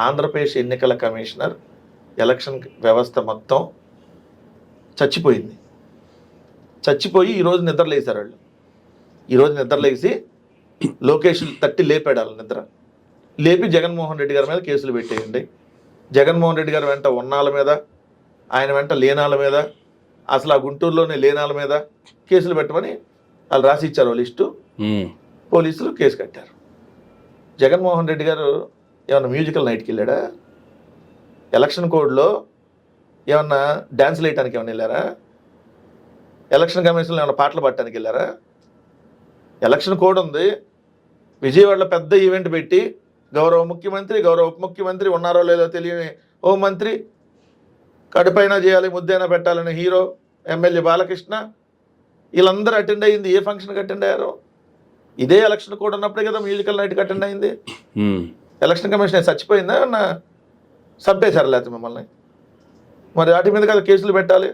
ఆంధ్రప్రదేశ్ ఎన్నికల commissioner election వ్యవస్థ మొత్తం చచ్చిపోయి ఈరోజు నిద్రలేశారు వాళ్ళు. ఈరోజు నిద్రలేసి లోకేష్ తట్టి లేపాడు వాళ్ళ నిద్ర. లేపి జగన్మోహన్ రెడ్డి గారి మీద కేసులు పెట్టేయండి, జగన్మోహన్ రెడ్డి గారి వెంట ఉన్నాళ్ళ మీద, ఆయన వెంట లేనాళ్ళ మీద, అసలు ఆ గుంటూరులోనే లేనాళ్ళ మీద కేసులు పెట్టమని వాళ్ళు రాసి ఇచ్చారు లిస్టు. పోలీసులు కేసు కట్టారు. జగన్మోహన్ రెడ్డి గారు ఏమన్నా మ్యూజికల్ నైట్కి వెళ్ళాడా? ఎలక్షన్ కోడ్లో ఏమన్నా డ్యాన్సులు వేయటానికి ఏమన్నా వెళ్ళారా? ఎలక్షన్ కమిషన్లో ఏమన్నా పాటలు పాడటానికి వెళ్ళారా? ఎలక్షన్ కోడ్ ఉంది. విజయవాడలో పెద్ద ఈవెంట్ పెట్టి గౌరవ ముఖ్యమంత్రి, గౌరవ ఉప ముఖ్యమంత్రి, ఉన్నారో లేదో తెలియని హోంమంత్రి, కడుపైనా చేయాలి ముద్దైనా పెట్టాలని హీరో ఎమ్మెల్యే బాలకృష్ణ, వీళ్ళందరూ అటెండ్ అయ్యింది. ఏ ఫంక్షన్కి అటెండ్ అయ్యారు? ఇదే ఎలక్షన్ కోడ్ ఉన్నప్పుడే కదా మ్యూజికల్ నైట్కి అటెండ్ అయింది. ఎలక్షన్ కమిషన్ చచ్చిపోయిందా? చంపేశారు లేకపోతే మిమ్మల్ని? మరి వాటి మీద కదా కేసులు పెట్టాలి.